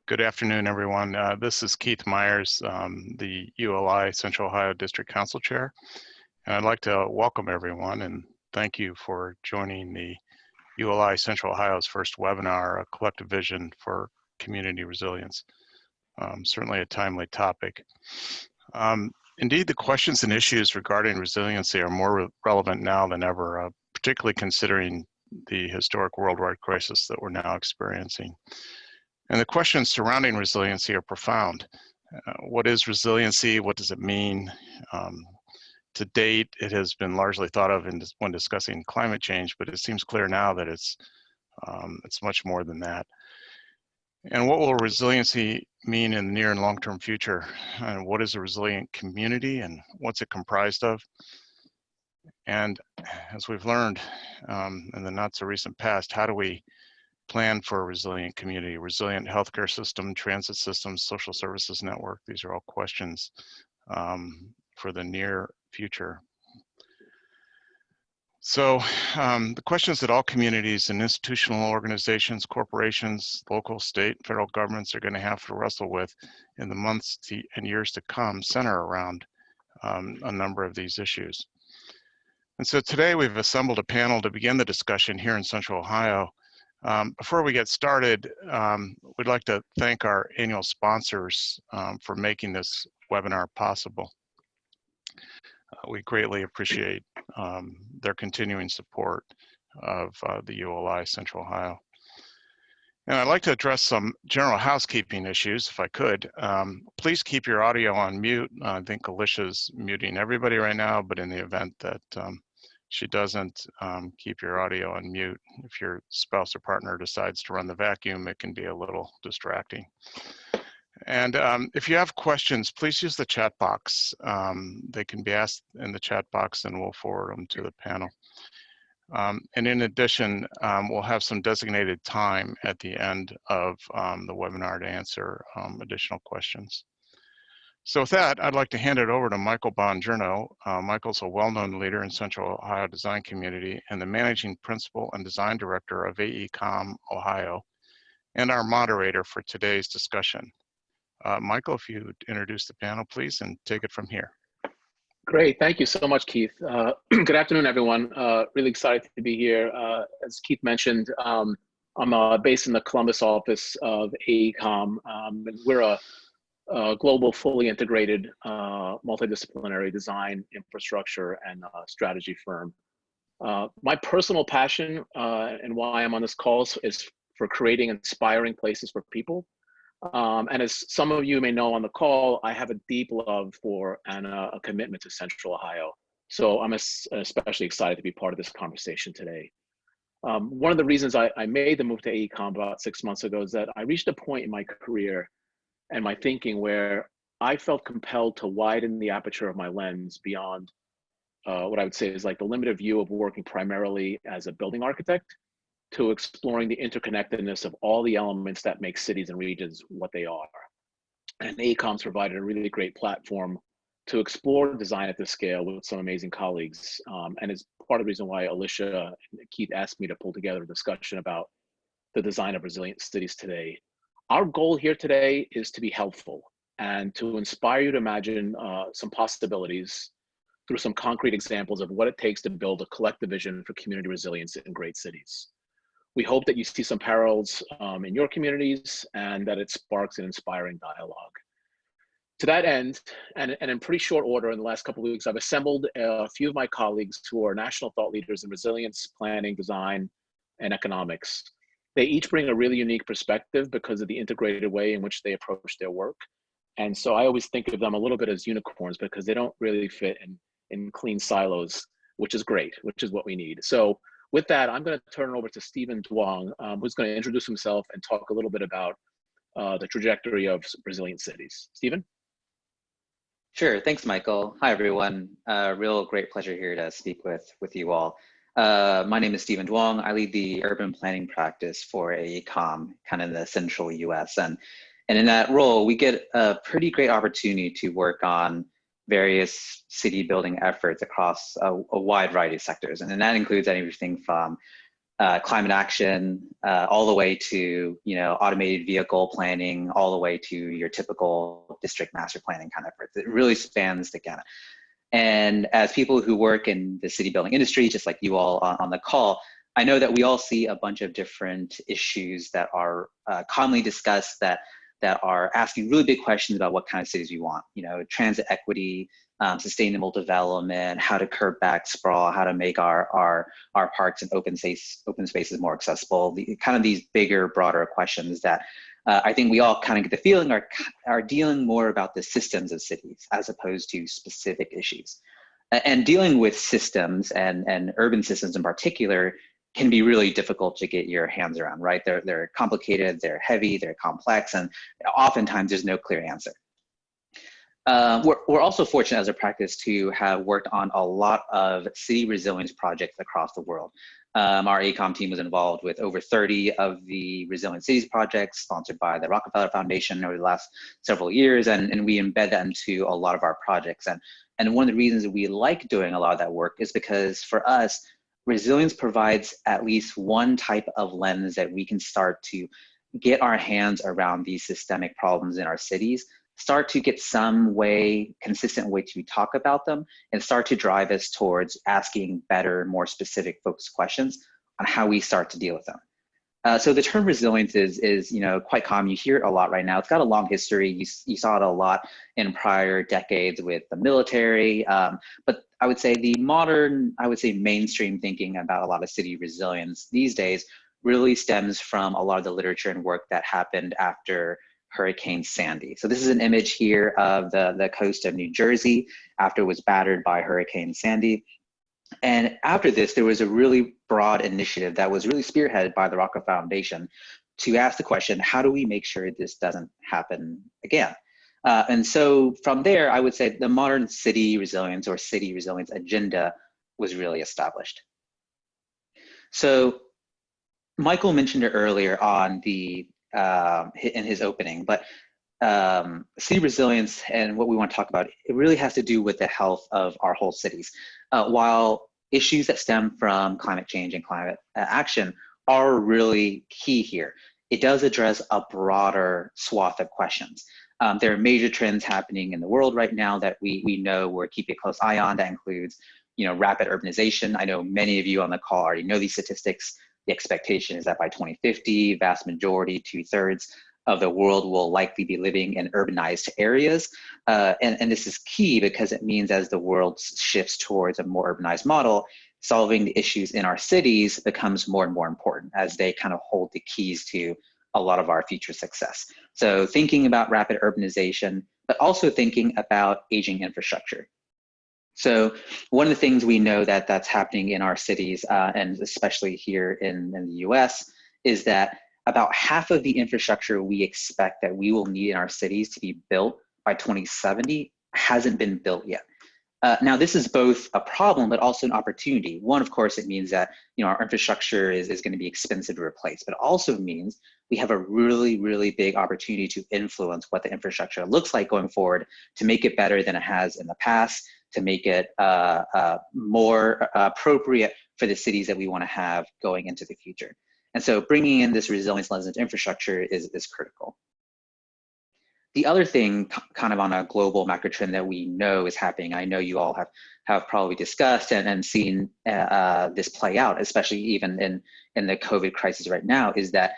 Good afternoon, everyone. This is Keith Myers, the ULI Central Ohio District Council Chair. And I'd like to welcome everyone and thank you for joining the ULI Central Ohio's first webinar, A Collective Vision for Community Resilience. Certainly a timely topic. Indeed, the questions and issues regarding resiliency are more relevant now than ever, particularly considering the historic worldwide crisis that we're now experiencing. And the questions surrounding resiliency are profound. What is resiliency? What does it mean? To date, it has been largely thought of when discussing climate change, but it seems clear now that it's much more than that. And what will resiliency mean in the near and long-term future? And what is a resilient community and what's it comprised of? And as we've learned in the not so recent past, how do we plan for a resilient community, resilient healthcare system, transit systems, social services network? These are all questions for the near future. So the questions that all communities and institutional organizations, corporations, local, state, federal governments are going to have to wrestle with in the months and years to come center around a number of these issues. And so today we've assembled a panel to begin the discussion here in Central Ohio. Before we get started, we'd like to thank our annual sponsors for making this webinar possible. We greatly appreciate their continuing support of the ULI Central Ohio. And I'd like to address some general housekeeping issues, if I could. Please keep your audio on mute. I think Alicia's muting everybody right now, but in the event that she doesn't, keep your audio on mute. If your spouse or partner decides to run the vacuum, it can be a little distracting. And if you have questions, please use the chat box. They can be asked in the chat box and we'll forward them to the panel. And in addition, we'll have some designated time at the end of the webinar to answer additional questions. So with that, I'd like to hand it over to Michael Bongiorno. Michael's a well-known leader in Central Ohio design community and the managing principal and design director of AECOM Ohio, and our moderator for today's discussion. Michael, if you would introduce the panel, please, and take it from here. Great, thank you so much, Keith. Good afternoon, everyone. Really excited to be here. As Keith mentioned, I'm based in the Columbus office of AECOM, and we're a global, fully integrated, multidisciplinary design, infrastructure, and strategy firm. My personal passion and why I'm on this call is for creating inspiring places for people. And as some of you may know on the call, I have a deep love for and a commitment to Central Ohio. So I'm especially excited to be part of this conversation today. One of the reasons I made the move to AECOM about 6 months ago is that I reached a point in my career and my thinking where I felt compelled to widen the aperture of my lens beyond what I would say is like the limited view of working primarily as a building architect to exploring the interconnectedness of all the elements that make cities and regions what they are. And AECOM's provided a really great platform to explore design at this scale with some amazing colleagues. And it's part of the reason why Alicia and Keith asked me to pull together a discussion about the design of resilient cities today. Our goal here today is to be helpful and to inspire you to imagine some possibilities through some concrete examples of what it takes to build a collective vision for community resilience in great cities. We hope that you see some parallels in your communities and that it sparks an inspiring dialogue. To that end, and in pretty short order in the last couple of weeks, I've assembled a few of my colleagues who are national thought leaders in resilience, planning, design, and economics. They each bring a really unique perspective because of the integrated way in which they approach their work. And so I always think of them a little bit as unicorns because they don't really fit in clean silos, which is great, which is what we need. So with that, I'm going to turn it over to Stephen Duong, who's going to introduce himself and talk a little bit about the trajectory of resilient cities. Stephen? Sure, thanks, Michael. Hi, everyone. Real great pleasure here to speak with you all. My name is Stephen Duong. I lead the urban planning practice for AECOM, kind of the central US. And in that role, we get a pretty great opportunity to work on various city building efforts across a wide variety of sectors. And that includes everything from climate action, all the way to, you know, automated vehicle planning, all the way to your typical district master planning kind of efforts. It really spans the gamut. And as people who work in the city building industry, just like you all on the call, I know that we all see a bunch of different issues that are commonly discussed that are asking really big questions about what kind of cities we want. You know, transit equity, sustainable development, how to curb back sprawl, how to make our parks and open spaces more accessible. Kind of these bigger, broader questions that I think we all kind of get the feeling are dealing more about the systems of cities as opposed to specific issues. And dealing with systems and urban systems in particular can be really difficult to get your hands around, right? They're complicated, they're heavy, they're complex, and oftentimes there's no clear answer. We're also fortunate as a practice to have worked on a lot of city resilience projects across the world. Our AECOM team was involved with over 30 of the Resilient Cities projects sponsored by the Rockefeller Foundation over the last several years, and we embed that into a lot of our projects. And one of the reasons that we like doing a lot of that work is because for us, resilience provides at least one type of lens that we can start to get our hands around these systemic problems in our cities, start to get some way, consistent way to talk about them, and start to drive us towards asking better, more specific focused questions on how we start to deal with them. So the term resilience is you know, quite common. You hear it a lot right now. It's got a long history. You saw it a lot in prior decades with the military. But I would say the modern, mainstream thinking about a lot of city resilience these days really stems from a lot of the literature and work that happened after Hurricane Sandy. So this is an image here of the coast of New Jersey after it was battered by Hurricane Sandy. And after this, there was a really broad initiative that was really spearheaded by the Rockefeller Foundation to ask the question, how do we make sure this doesn't happen again? And so from there, I would say the modern city resilience or city resilience agenda was really established. So Michael mentioned it earlier on in his opening, but city resilience and what we want to talk about, it really has to do with the health of our whole cities. While issues that stem from climate change and climate action are really key here, it does address a broader swath of questions. There are major trends happening in the world right now that we know we're keeping a close eye on. That includes, you know, rapid urbanization. I know many of you on the call already know these statistics. The expectation is that by 2050, vast majority, 2/3 of the world will likely be living in urbanized areas. And this is key because it means as the world shifts towards a more urbanized model, solving the issues in our cities becomes more and more important as they kind of hold the keys to a lot of our future success. So thinking about rapid urbanization, but also thinking about aging infrastructure. So one of the things we know that's happening in our cities, and especially here in the US, is that about half of the infrastructure we expect that we will need in our cities to be built by 2070 hasn't been built yet. Now, this is both a problem, but also an opportunity. One, of course, it means that, you know, our infrastructure is going to be expensive to replace, but it also means we have a really, really big opportunity to influence what the infrastructure looks like going forward, to make it better than it has in the past, to make it more appropriate for the cities that we want to have going into the future. And so bringing in this resilience lens into infrastructure is critical. The other thing kind of on a global macro trend that we know is happening, I know you all have probably discussed and seen this play out, especially even in the COVID crisis right now, is that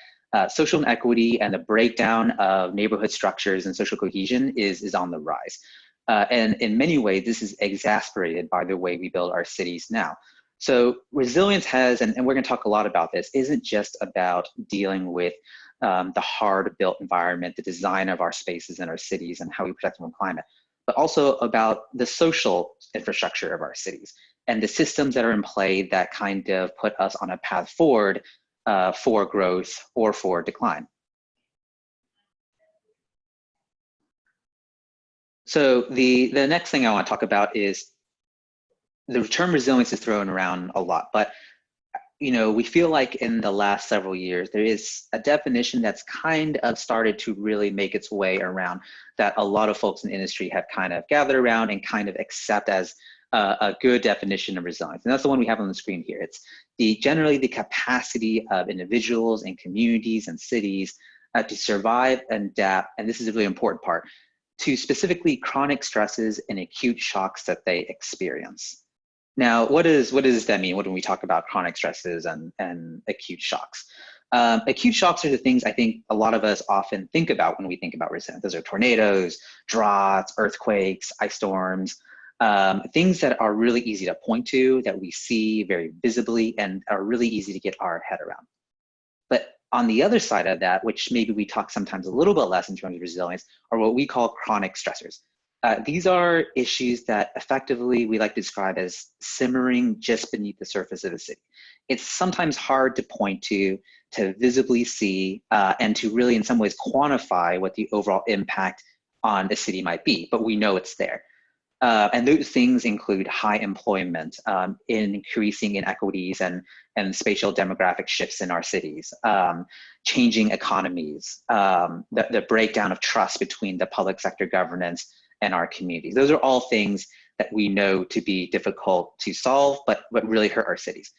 social inequity and the breakdown of neighborhood structures and social cohesion is on the rise. And in many ways, this is exacerbated by the way we build our cities now. So resilience has, and we're going to talk a lot about this, isn't just about dealing with the hard built environment, the design of our spaces and our cities and how we protect them from climate, but also about the social infrastructure of our cities and the systems that are in play that kind of put us on a path forward for growth or for decline. So the next thing I want to talk about is the term resilience is thrown around a lot, but you know, we feel like in the last several years, there is a definition that's kind of started to really make its way around that a lot of folks in the industry have kind of gathered around and kind of accept as a good definition of resilience. And that's the one we have on the screen here. It's generally the capacity of individuals and communities and cities to survive and adapt, and this is a really important part, to specifically chronic stresses and acute shocks that they experience. Now, what does that mean when we talk about chronic stresses and acute shocks? Acute shocks are the things I think a lot of us often think about when we think about resilience. Those are tornadoes, droughts, earthquakes, ice storms, things that are really easy to point to, that we see very visibly and are really easy to get our head around. But on the other side of that, which maybe we talk sometimes a little bit less in terms of resilience, are what we call chronic stressors. These are issues that effectively we like to describe as simmering just beneath the surface of a city. It's sometimes hard to point to visibly see, and to really in some ways quantify what the overall impact on a city might be, but we know it's there. And those things include high employment, increasing inequities and spatial demographic shifts in our cities, changing economies, the breakdown of trust between the public sector governance and our communities. Those are all things that we know to be difficult to solve, but really hurt our cities.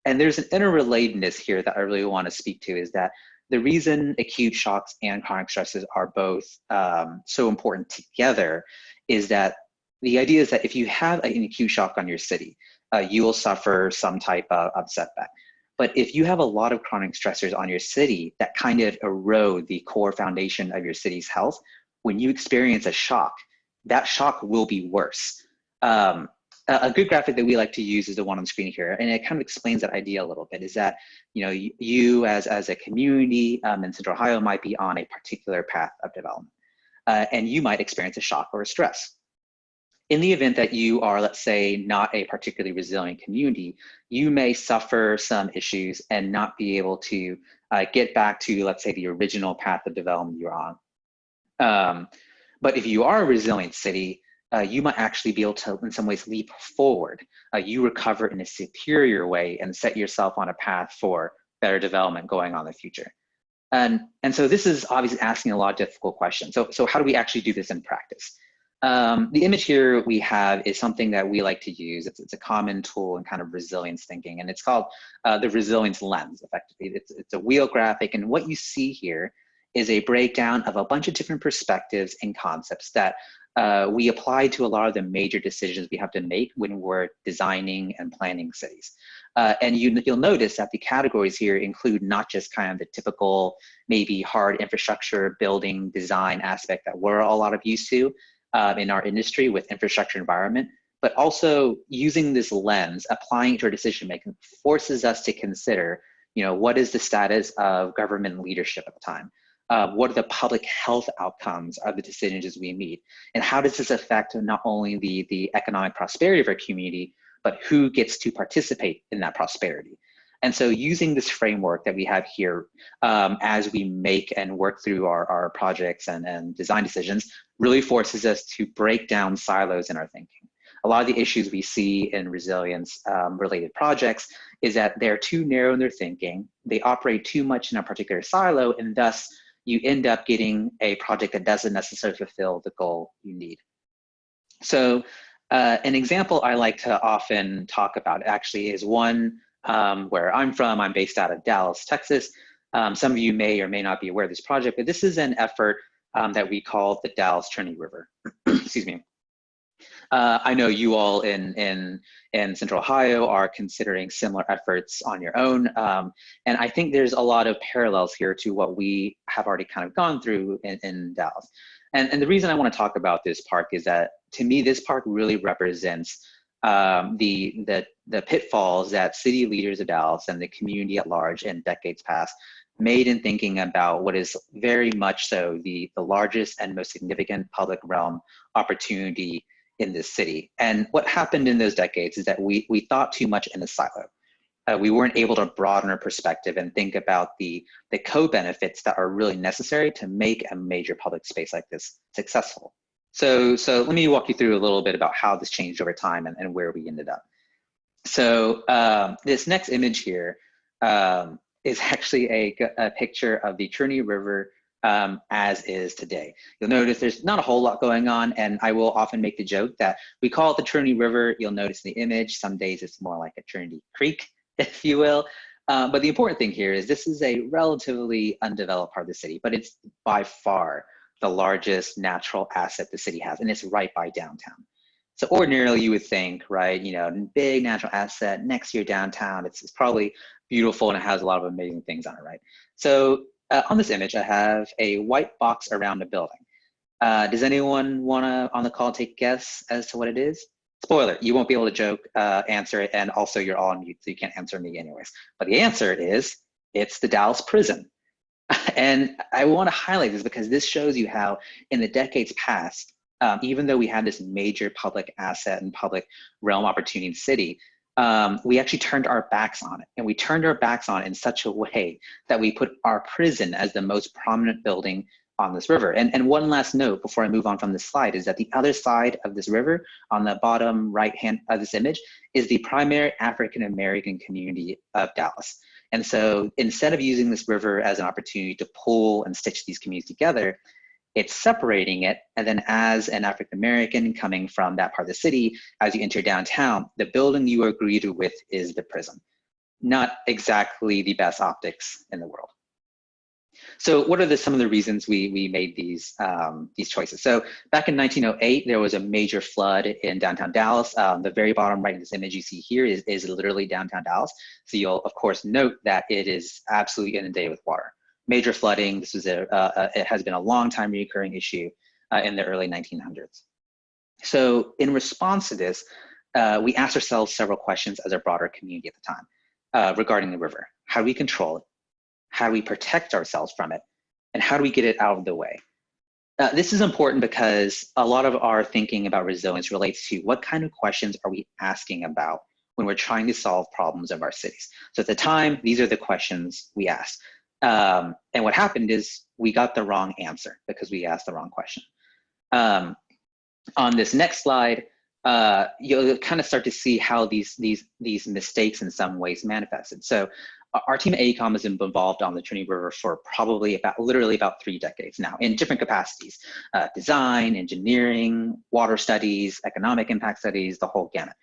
And there's an interrelatedness here that I really want to speak to, is that the reason acute shocks and chronic stresses are both so important together is that the idea is that if you have an acute shock on your city, you will suffer some type of setback. But if you have a lot of chronic stressors on your city that kind of erode the core foundation of your city's health, when you experience a shock, that shock will be worse. A good graphic that we like to use is the one on the screen here, and it kind of explains that idea a little bit, is that you as a community in Central Ohio might be on a particular path of development, and you might experience a shock or a stress. In the event that you are, let's say, not a particularly resilient community, you may suffer some issues and not be able to get back to, let's say, the original path of development you're on. But if you are a resilient city, you might actually be able to, in some ways, leap forward. You recover in a superior way and set yourself on a path for better development going on in the future. And so this is obviously asking a lot of difficult questions. So how do we actually do this in practice? The image here we have is something that we like to use. It's a common tool in kind of resilience thinking, and it's called the resilience lens, effectively. It's a wheel graphic, and what you see here is a breakdown of a bunch of different perspectives and concepts that we apply to a lot of the major decisions we have to make when we're designing and planning cities. And you'll notice that the categories here include not just kind of the typical, maybe hard infrastructure building design aspect that we're a lot of used to in our industry with infrastructure environment, but also using this lens, applying it to our decision making, forces us to consider, what is the status of government leadership at the time? What are the public health outcomes of the decisions we make? And how does this affect not only the economic prosperity of our community, but who gets to participate in that prosperity? And so using this framework that we have here as we make and work through our projects and design decisions really forces us to break down silos in our thinking. A lot of the issues we see in resilience related projects is that they're too narrow in their thinking, they operate too much in a particular silo, and thus you end up getting a project that doesn't necessarily fulfill the goal you need. So an example I like to often talk about actually is one where I'm from. I'm based out of Dallas, Texas. Some of you may or may not be aware of this project, but this is an effort that we call the Dallas Trinity River. Excuse me. I know you all in Central Ohio are considering similar efforts on your own. And I think there's a lot of parallels here to what we have already kind of gone through in Dallas. And the reason I want to talk about this park is that, to me, this park really represents the pitfalls that city leaders of Dallas and the community at large in decades past made in thinking about what is very much so the largest and most significant public realm opportunity in this city. And what happened in those decades is that we thought too much in a silo. We weren't able to broaden our perspective and think about the co-benefits that are really necessary to make a major public space like this successful. So let me walk you through a little bit about how this changed over time and where we ended up. So this next image here is actually a picture of the Trinity River as is today. You'll notice there's not a whole lot going on, and I will often make the joke that we call it the Trinity River. You'll notice in the image, some days it's more like a Trinity Creek, if you will. But the important thing here is this is a relatively undeveloped part of the city, but it's by far the largest natural asset the city has, and it's right by downtown. So ordinarily you would think, right, you know, big natural asset next to your downtown, it's probably beautiful and it has a lot of amazing things on it, right? So on this image, I have a white box around a building. Does anyone wanna, on the call, take a guess as to what it is? Spoiler, you won't be able to answer it, and also you're all on mute, so you can't answer me anyways. But the answer is, it's the Dallas prison. And I want to highlight this because this shows you how in the decades past, even though we had this major public asset and public realm opportunity in the city, we actually turned our backs on it. And we turned our backs on it in such a way that we put our prison as the most prominent building on this river. And one last note before I move on from this slide is that the other side of this river, on the bottom right hand of this image, is the primary African-American community of Dallas. And so instead of using this river as an opportunity to pull and stitch these communities together, it's separating it. And then as an African-American coming from that part of the city, as you enter downtown, the building you are greeted with is the prison. Not exactly the best optics in the world. So what are some of the reasons we made these choices? So back in 1908, there was a major flood in downtown Dallas. The very bottom right of this image you see here is literally downtown Dallas. So you'll of course note that it is absolutely inundated with water. Major flooding. This was it has been a long time recurring issue in the early 1900s. So in response to this, we asked ourselves several questions as a broader community at the time regarding the river. How do we control it? How do we protect ourselves from it? And how do we get it out of the way? This is important because a lot of our thinking about resilience relates to what kind of questions are we asking about when we're trying to solve problems of our cities. So at the time, these are the questions we asked. And what happened is we got the wrong answer because we asked the wrong question. On this next slide, you'll kind of start to see how these mistakes in some ways manifested. So our team at AECOM has been involved on the Trinity River for probably literally about 3 decades now in different capacities: design, engineering, water studies, economic impact studies, the whole gamut.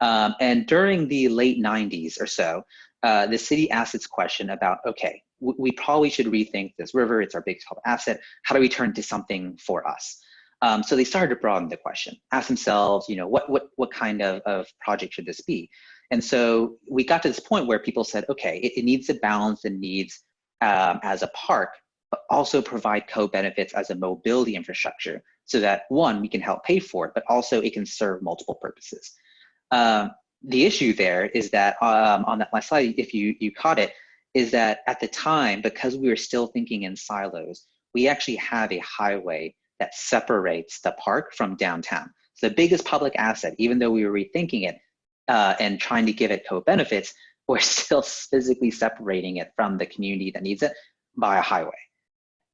And during the late 90s or so, the city asked its question about, okay, we probably should rethink this river. It's our biggest public asset. How do we turn it into something for us? So they started to broaden the question, ask themselves, you know, what kind of project should this be? And so we got to this point where people said, okay, it needs to balance the needs as a park, but also provide co-benefits as a mobility infrastructure so that, one, we can help pay for it, but also it can serve multiple purposes. The issue there is that on that last slide, if you caught it, is that at the time, because we were still thinking in silos, we actually have a highway that separates the park from downtown. So the biggest public asset, even though we were rethinking it and trying to give it co-benefits, we're still physically separating it from the community that needs it by a highway.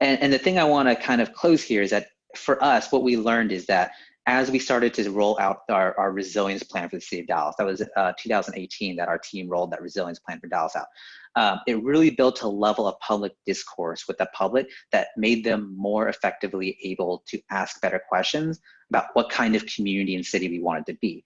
And the thing I want to kind of close here is that for us, what we learned is that as we started to roll out our resilience plan for the city of Dallas, that was 2018 that our team rolled that resilience plan for Dallas out. It really built a level of public discourse with the public that made them more effectively able to ask better questions about what kind of community and city we wanted to be.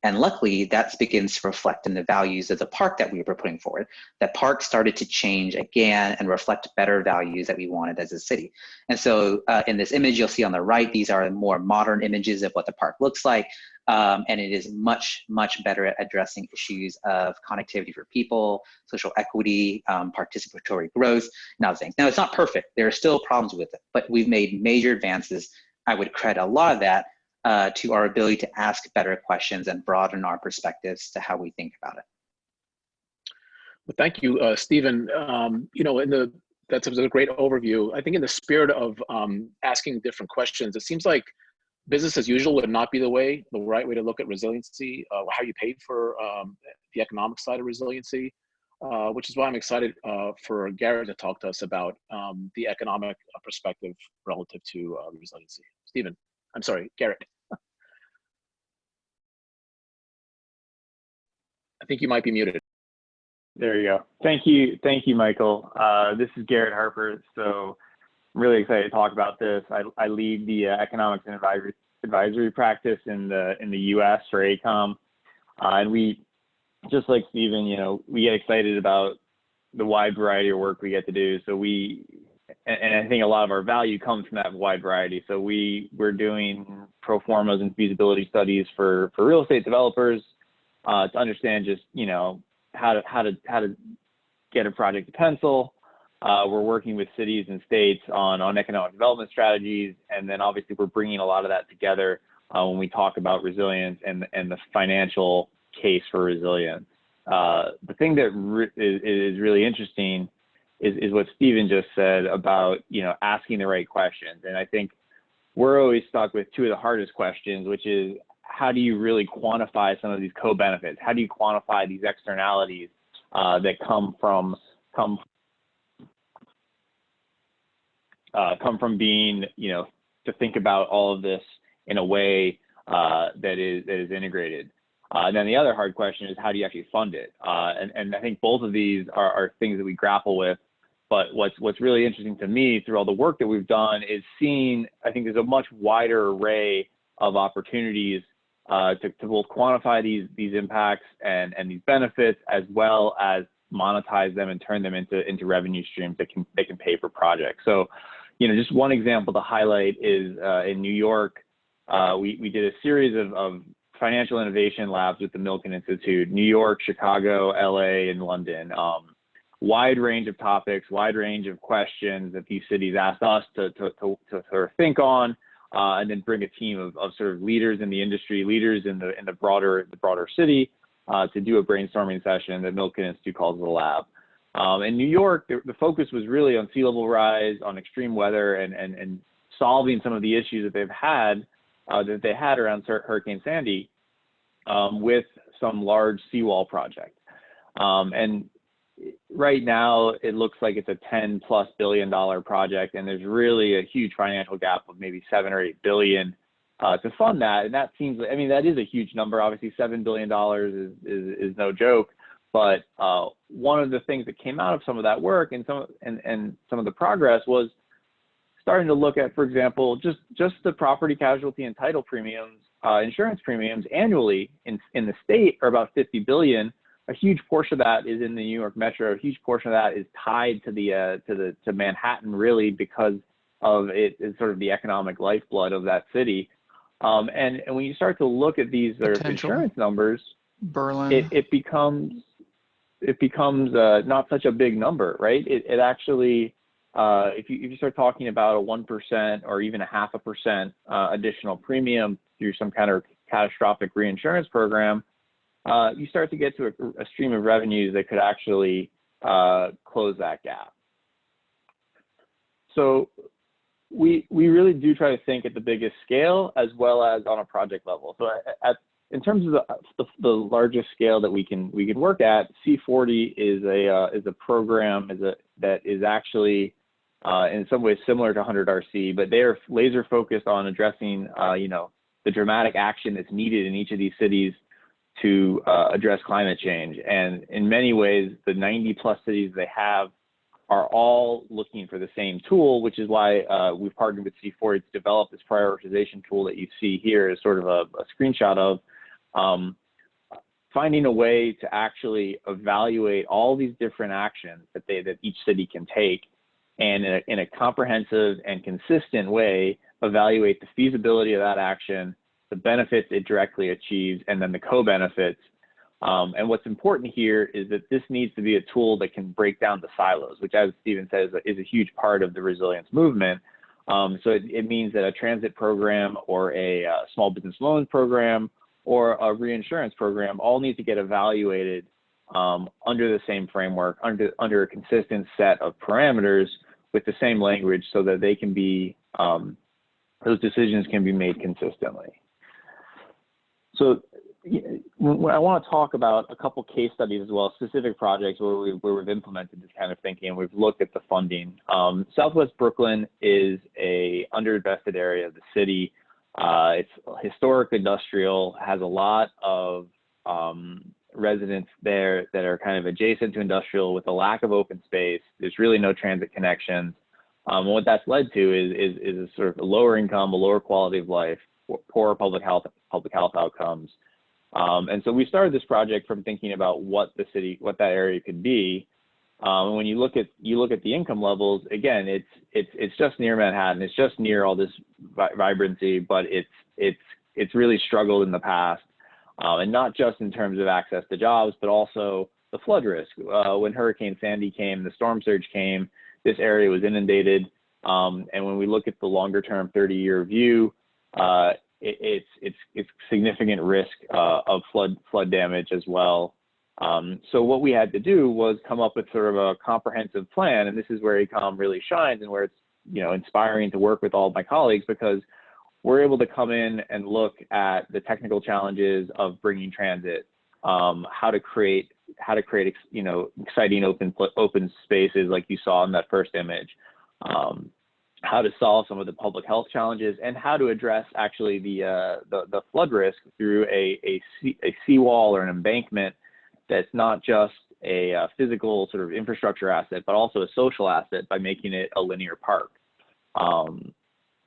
And luckily, that begins to reflect in the values of the park that we were putting forward. The park started to change again and reflect better values that we wanted as a city. And so in this image you'll see on the right, these are more modern images of what the park looks like. And it is much, much better at addressing issues of connectivity for people, social equity, participatory growth, and other things. Now, it's not perfect. There are still problems with it, but we've made major advances. I would credit a lot of that to our ability to ask better questions and broaden our perspectives to how we think about it. Well, thank you, Stephen. You know, that's a great overview. I think in the spirit of asking different questions, it seems like business as usual would not be the right way to look at resiliency, how you pay for the economic side of resiliency, which is why I'm excited for Garrett to talk to us about the economic perspective relative to resiliency. Stephen, I'm sorry, Garrett. I think you might be muted. There you go. Thank you, Michael. This is Garrett Harper. So really excited to talk about this. I lead the economics and advisory practice in the U.S. for AECOM, and we, just like Stephen, you know, we get excited about the wide variety of work we get to do. So and I think a lot of our value comes from that wide variety. So we're doing pro formas and feasibility studies for real estate developers to understand just, you know, how to get a project to pencil. We're working with cities and states on economic development strategies, and then obviously we're bringing a lot of that together when we talk about resilience and the financial case for resilience. The thing that is really interesting is what Stephen just said about, you know, asking the right questions. And I think we're always stuck with two of the hardest questions, which is how do you really quantify some of these co-benefits? How do you quantify these externalities that come from being, you know, to think about all of this in a way that is integrated. And then the other hard question is how do you actually fund it? And I think both of these are things that we grapple with. But what's really interesting to me through all the work that we've done is seeing, I think there's a much wider array of opportunities to both quantify these impacts and these benefits, as well as monetize them and turn them into revenue streams that can pay for projects. So, you know, just one example to highlight is in New York, we did a series of financial innovation labs with the Milken Institute, New York, Chicago, LA, and London. Wide range of topics, wide range of questions that these cities asked us to sort of think on, and then bring a team of sort of leaders in the industry, leaders in the broader city, to do a brainstorming session that Milken Institute calls the lab. In New York, the focus was really on sea level rise, on extreme weather, and solving some of the issues that they had around Hurricane Sandy with some large seawall project. And right now, it looks like it's a $10+ billion project, and there's really a huge financial gap of maybe $7 or $8 billion to fund that. And that seems, I mean, that is a huge number. Obviously, $7 billion is no joke. But one of the things that came out of some of that work and some of the progress was starting to look at, for example, just the property casualty and title premiums, insurance premiums annually in the state are about $50 billion. A huge portion of that is in the New York Metro. A huge portion of that is tied to Manhattan, really, because of it's sort of the economic lifeblood of that city. And when you start to look at these insurance numbers, Berlin, it becomes not such a big number, right? It actually, if you start talking about a 1% or even a 0.5% additional premium through some kind of catastrophic reinsurance program, you start to get to a stream of revenues that could actually close that gap. So we really do try to think at the biggest scale as well as on a project level. So in terms of the largest scale that we can work at, C40 is a program that is actually in some ways similar to 100RC, but they are laser focused on addressing you know, the dramatic action that's needed in each of these cities to address climate change. And in many ways, the 90+ cities they have are all looking for the same tool, which is why we've partnered with C40 to develop this prioritization tool that you see here is sort of a screenshot of finding a way to actually evaluate all these different actions that each city can take, and in a comprehensive and consistent way, evaluate the feasibility of that action, the benefits it directly achieves, and then the co-benefits. And what's important here is that this needs to be a tool that can break down the silos, which, as Stephen says, is a huge part of the resilience movement. So it means that a transit program or a small business loans program or a reinsurance program all need to get evaluated under the same framework, under a consistent set of parameters with the same language, so that they can be, those decisions can be made consistently. So I want to talk about a couple case studies as well, specific projects where we've implemented this kind of thinking and we've looked at the funding. Southwest Brooklyn is a underinvested area of the city. It's historic industrial, has a lot of residents there that are kind of adjacent to industrial with a lack of open space. There's really no transit connections. And what that's led to is a sort of a lower income, a lower quality of life, poorer public health outcomes. And so we started this project from thinking about what that area could be. And when you look at the income levels, again, it's just near Manhattan. It's just near all this vibrancy, but it's really struggled in the past, and not just in terms of access to jobs, but also the flood risk. When Hurricane Sandy came, the storm surge came, this area was inundated. And when we look at the longer term 30-year view, it's significant risk of flood damage as well. So what we had to do was come up with sort of a comprehensive plan, and this is where AECOM really shines and where it's inspiring to work with all of my colleagues, because we're able to come in and look at the technical challenges of bringing transit, how to create exciting open spaces like you saw in that first image, how to solve some of the public health challenges, and how to address actually the flood risk through a seawall or an embankment that's not just a physical sort of infrastructure asset, but also a social asset by making it a linear park.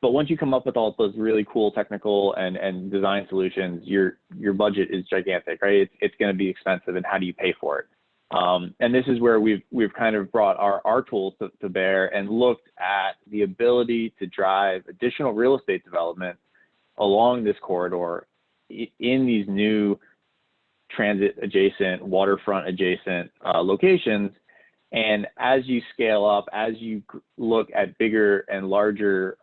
But once you come up with all those really cool technical and design solutions, your budget is gigantic, right? It's going to be expensive, and how do you pay for it? And this is where we've kind of brought our tools to bear and looked at the ability to drive additional real estate development along this corridor in these new transit adjacent, waterfront adjacent locations. And as you scale up, as you look at bigger and larger,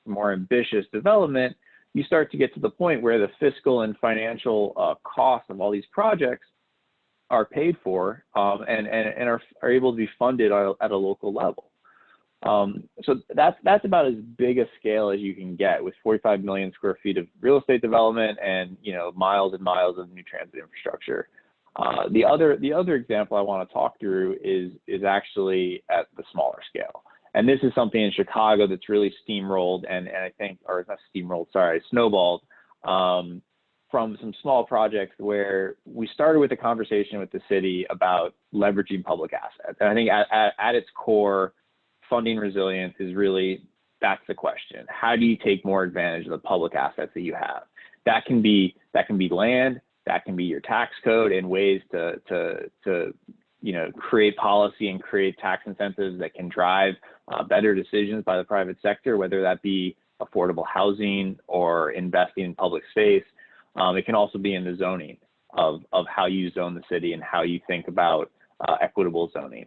more ambitious development, you start to get to the point where the fiscal and financial costs of all these projects are paid for, and are able to be funded at a local level. So that's about as big a scale as you can get with 45 million square feet of real estate development and miles and miles of new transit infrastructure. The other example I want to talk through is actually at the smaller scale. And this is something in Chicago that's really steamrolled and I think, or not steamrolled, sorry, snowballed from some small projects where we started with a conversation with the city about leveraging public assets. And I think at its core, funding resilience is really, that's the question. How do you take more advantage of the public assets that you have? That can be land, that can be your tax code, and ways to create policy and create tax incentives that can drive better decisions by the private sector, whether that be affordable housing or investing in public space. It can also be in the zoning of how you zone the city and how you think about equitable zoning.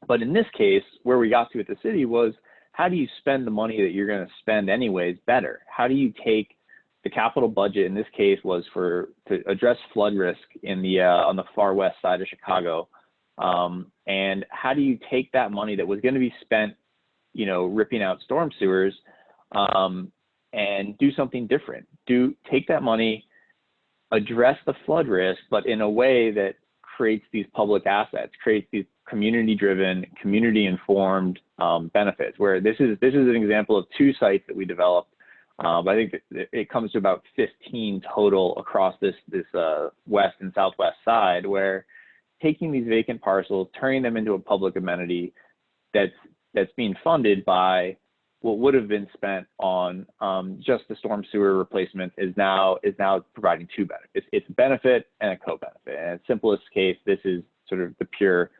But in this case, where we got to at the city was, how do you spend the money that you're going to spend anyways better? How do you take the capital budget, in this case was to address flood risk in the on the far west side of Chicago, and how do you take that money that was going to be spent, ripping out storm sewers, and do something different? Take that money, address the flood risk, but in a way that creates these public assets, creates these community-driven, community-informed benefits. Where this is an example of 2 sites that we developed. But I think that it comes to about 15 total across this west and southwest side, where taking these vacant parcels, turning them into a public amenity that's being funded by what would have been spent on just the storm sewer replacement is now providing 2 benefits. It's a benefit and a co-benefit. And in simplest case, this is sort of the pure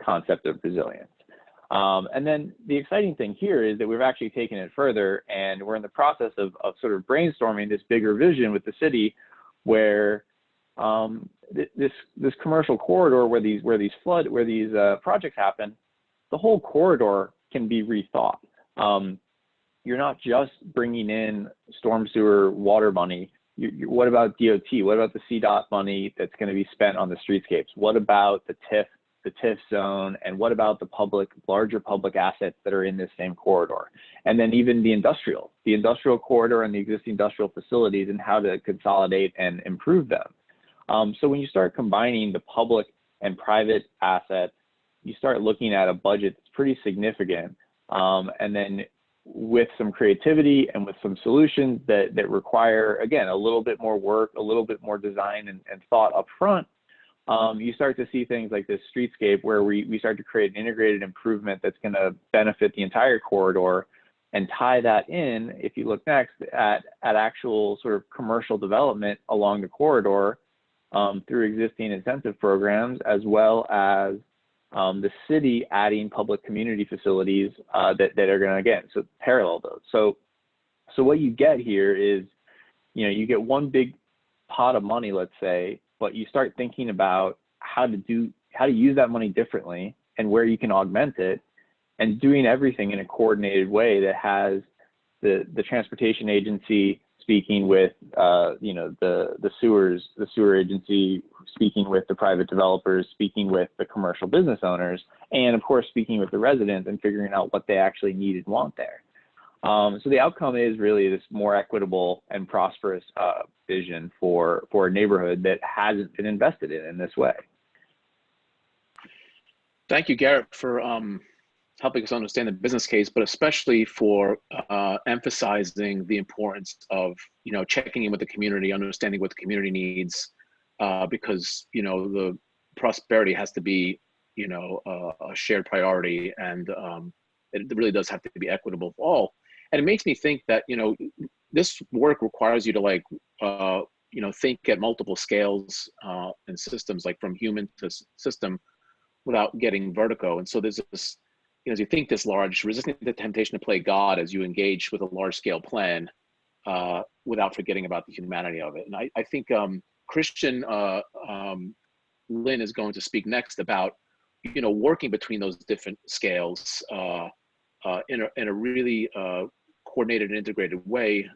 concept of resilience. And then the exciting thing here is that we've actually taken it further, and we're in the process of sort of brainstorming this bigger vision with the city, where this commercial corridor where these projects happen, the whole corridor can be rethought. You're not just bringing in storm sewer water money. What about DOT? What about the CDOT money that's going to be spent on the streetscapes? What about the TIF zone, and what about the larger public assets that are in this same corridor? And then even the industrial corridor and the existing industrial facilities, and how to consolidate and improve them. So when you start combining the public and private assets, you start looking at a budget that's pretty significant. And then with some creativity and with some solutions that require, again, a little bit more work, a little bit more design and thought up front, you start to see things like this streetscape where we start to create an integrated improvement that's going to benefit the entire corridor, and tie that in, if you look next, at actual sort of commercial development along the corridor through existing incentive programs, as well as the city adding public community facilities that are going to, again, so parallel those. So what you get here is, you know, you get one big pot of money, let's say, but you start thinking about how to use that money differently and where you can augment it, and doing everything in a coordinated way that has the transportation agency speaking with you know, the sewer agency speaking with the private developers, speaking with the commercial business owners, and of course speaking with the residents and figuring out what they actually need and want there. So the outcome is really this more equitable and prosperous vision for a neighborhood that hasn't been invested in this way. Thank you, Garrett, for helping us understand the business case, but especially for emphasizing the importance of, you know, checking in with the community, understanding what the community needs, because, you know, the prosperity has to be, you know, a shared priority, and it really does have to be equitable for all. And it makes me think that, you know, this work requires you to, like, you know, think at multiple scales and systems, like from human to system, without getting vertigo. And so there's this, you know, as you think this large, resisting the temptation to play God as you engage with a large scale plan without forgetting about the humanity of it. And I think Christian Lin is going to speak next about, you know, working between those different scales in a really coordinated and integrated way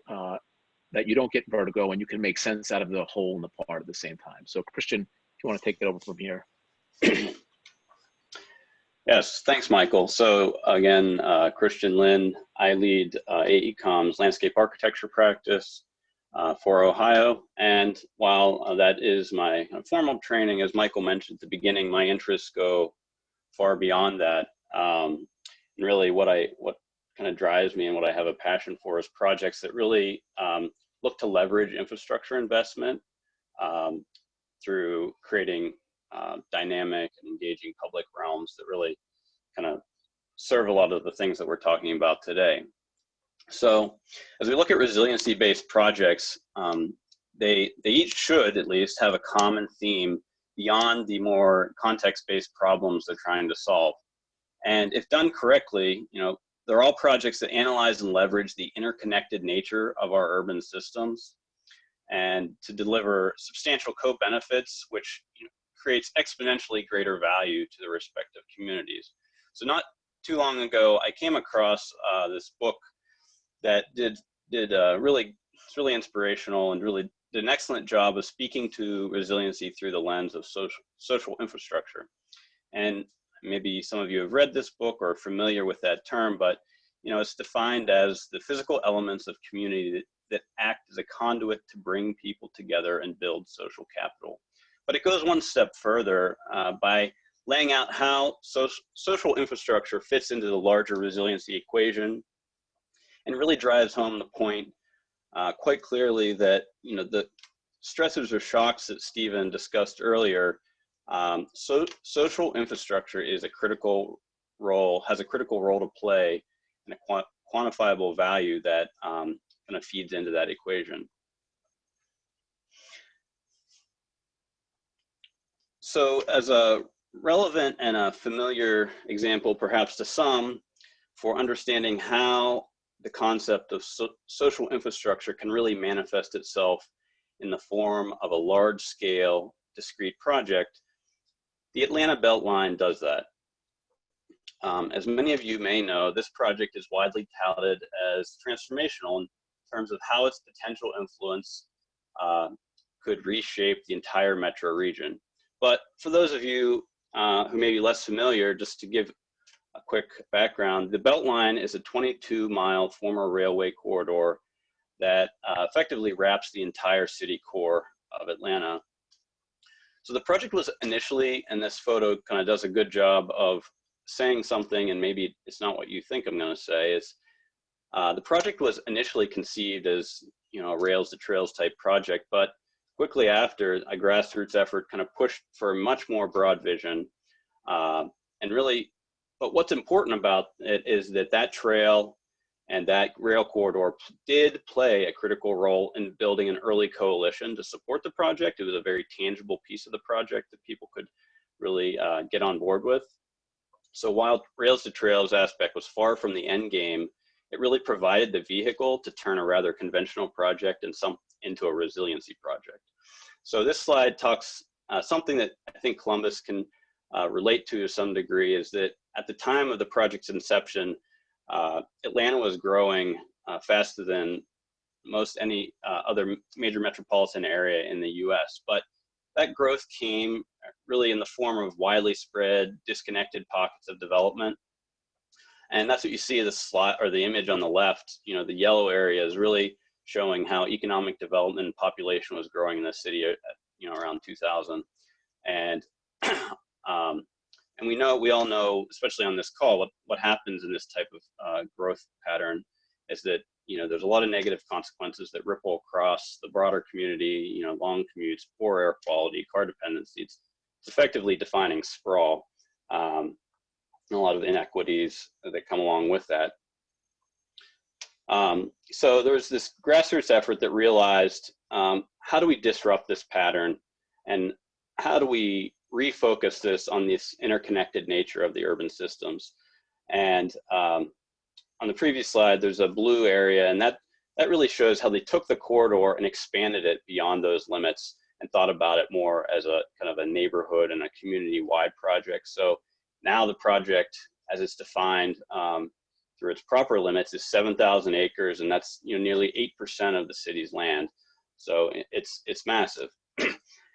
that you don't get vertigo and you can make sense out of the whole and the part at the same time. So Christian, if you want to take it over from here. Yes, thanks, Michael. So again, Christian Lin, I lead AECOM's landscape architecture practice for Ohio. And while that is my formal training, as Michael mentioned at the beginning, my interests go far beyond that. And really what kind of drives me and what I have a passion for is projects that really look to leverage infrastructure investment through creating dynamic and engaging public realms that really kind of serve a lot of the things that we're talking about today. So as we look at resiliency-based projects, they each should at least have a common theme beyond the more context-based problems they're trying to solve. And if done correctly, you know, they're all projects that analyze and leverage the interconnected nature of our urban systems and to deliver substantial co-benefits, which, you know, creates exponentially greater value to the respective communities. So not too long ago, I came across this book that did really inspirational and really did an excellent job of speaking to resiliency through the lens of social infrastructure. And maybe some of you have read this book or are familiar with that term, but, you know, it's defined as the physical elements of community that act as a conduit to bring people together and build social capital. But it goes one step further by laying out how social infrastructure fits into the larger resiliency equation, and really drives home the point quite clearly that, you know, the stressors or shocks that Stephen discussed earlier, social infrastructure is a critical role, has a critical role to play, and a quantifiable value that kind of feeds into that equation. So as a relevant and a familiar example, perhaps to some, for understanding how the concept of social infrastructure can really manifest itself in the form of a large-scale, discrete project, the Atlanta Beltline does that. As many of you may know, this project is widely touted as transformational in terms of how its potential influence could reshape the entire metro region. But for those of you who may be less familiar, just to give a quick background, the Beltline is a 22-mile former railway corridor that effectively wraps the entire city core of Atlanta. So the project was initially, and this photo kind of does a good job of saying something, and maybe it's not what you think I'm going to say, is the project was initially conceived as, you know, a rails to trails type project, but quickly after, a grassroots effort kind of pushed for a much more broad vision. And really, but what's important about it is that that trail and that rail corridor did play a critical role in building an early coalition to support the project. It was a very tangible piece of the project that people could really get on board with. So while Rails to Trails aspect was far from the end game, it really provided the vehicle to turn a rather conventional project into a resiliency project. So this slide talks something that I think Columbus can relate to some degree, is that at the time of the project's inception, Atlanta was growing faster than most any other major metropolitan area in the US. But that growth came really in the form of widely spread, disconnected pockets of development. And that's what you see in the slide, or the image on the left. You know, the yellow area is really showing how economic development and population was growing in the city at, you know, around 2000. And and we all know, especially on this call, what happens in this type of growth pattern is that, you know, there's a lot of negative consequences that ripple across the broader community. You know, long commutes, poor air quality, car dependency. It's effectively defining sprawl, and a lot of inequities that come along with that. So there was this grassroots effort that realized, how do we disrupt this pattern, and how do we refocus this on this interconnected nature of the urban systems? And on the previous slide, there's a blue area, and that really shows how they took the corridor and expanded it beyond those limits and thought about it more as a kind of a neighborhood and a community-wide project. So now the project, as it's defined through its proper limits, is 7,000 acres, and that's, you know, nearly 8% of the city's land. So it's massive.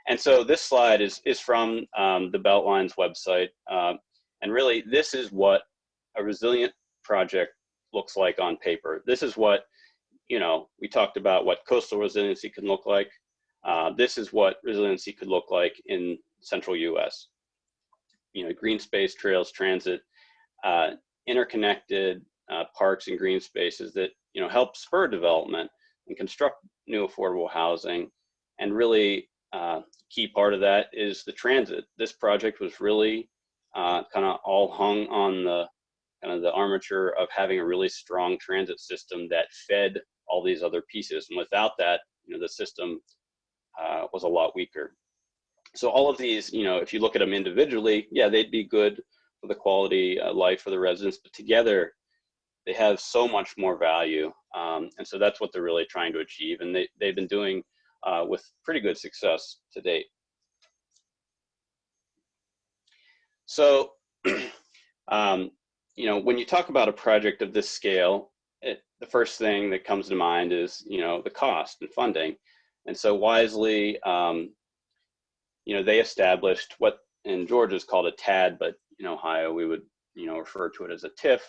And so this slide is from the BELTLINE's website, and really this is what a resilient project looks like on paper. This is what, you know, we talked about what coastal resiliency can look like. This is what resiliency could look like in central US. You know, green space, trails, transit, interconnected parks and green spaces that, you know, help spur development and construct new affordable housing. And really, key part of that is the transit. This project was really kind of all hung on the kind of the armature of having a really strong transit system that fed all these other pieces. And without that, you know, the system was a lot weaker. So all of these, you know, if you look at them individually, yeah, they'd be good for the quality of life for the residents, but together they have so much more value. And so that's what they're really trying to achieve. And they've been doing with pretty good success to date. So, you know, when you talk about a project of this scale, the first thing that comes to mind is, you know, the cost and funding. And so wisely, you know, they established what in Georgia is called a TAD, but in Ohio we would, you know, refer to it as a TIF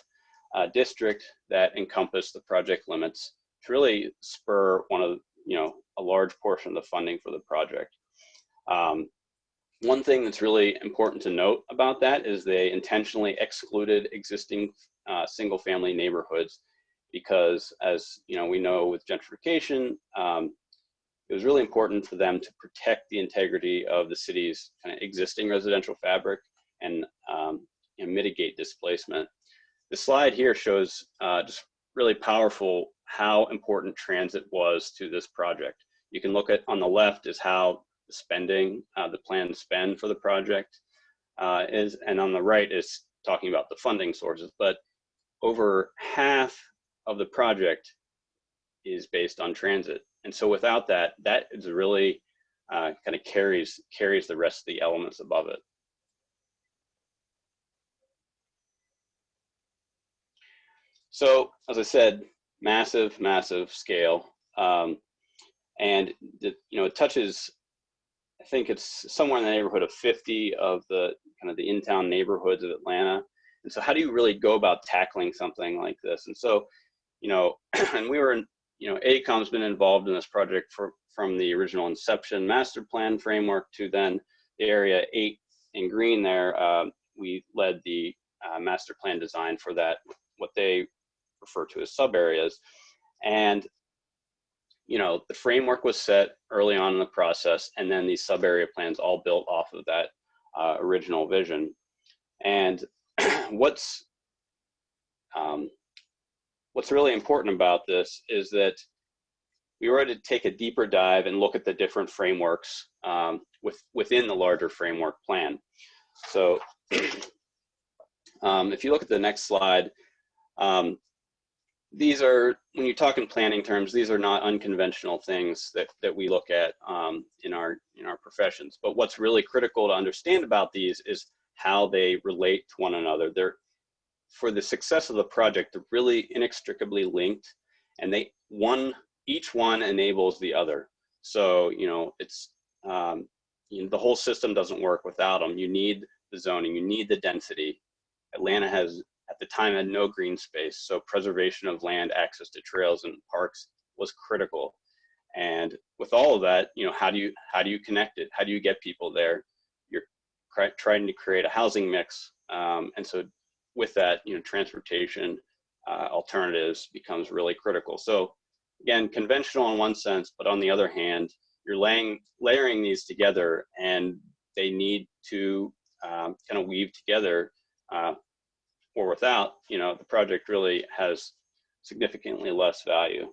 district that encompassed the project limits to really spur one of, you know, a large portion of the funding for the project. One thing that's really important to note about that is they intentionally excluded existing single-family neighborhoods because, as you know, we know with gentrification, it was really important for them to protect the integrity of the city's kind of existing residential fabric and mitigate displacement. The slide here shows just really powerful how important transit was to this project. You can look at on the left is how the spending, the planned spend for the project is, and on the right is talking about the funding sources. But over half of the project is based on transit, and so without that, that is really kind of carries the rest of the elements above it. So, as I said, massive scale, and you know, it touches, I think it's somewhere in the neighborhood of 50 of the kind of the in-town neighborhoods of Atlanta. And so how do you really go about tackling something like this? And so, you know, and we were in, you know, AECOM's been involved in this project from the original inception master plan framework to then the area 8 in green there. We led the master plan design for that, what they refer to as sub areas. And you know, the framework was set early on in the process, and then these sub-area plans all built off of that original vision. And what's really important about this is that we were to take a deeper dive and look at the different frameworks within the larger framework plan. So if you look at the next slide, these are, when you talk in planning terms, these are not unconventional things that we look at in our professions. But what's really critical to understand about these is how they relate to one another. They're, for the success of the project, they're really inextricably linked, and each one enables the other. So, you know, it's the whole system doesn't work without them. You need the zoning, you need the density. Atlanta has, at the time, had no green space, so preservation of land, access to trails and parks was critical. And with all of that, you know, how do you connect it? How do you get people there? You're trying to create a housing mix, and so with that, you know, transportation alternatives becomes really critical. So again, conventional in one sense, but on the other hand, you're layering these together, and they need to kind of weave together, or without, you know, the project really has significantly less value.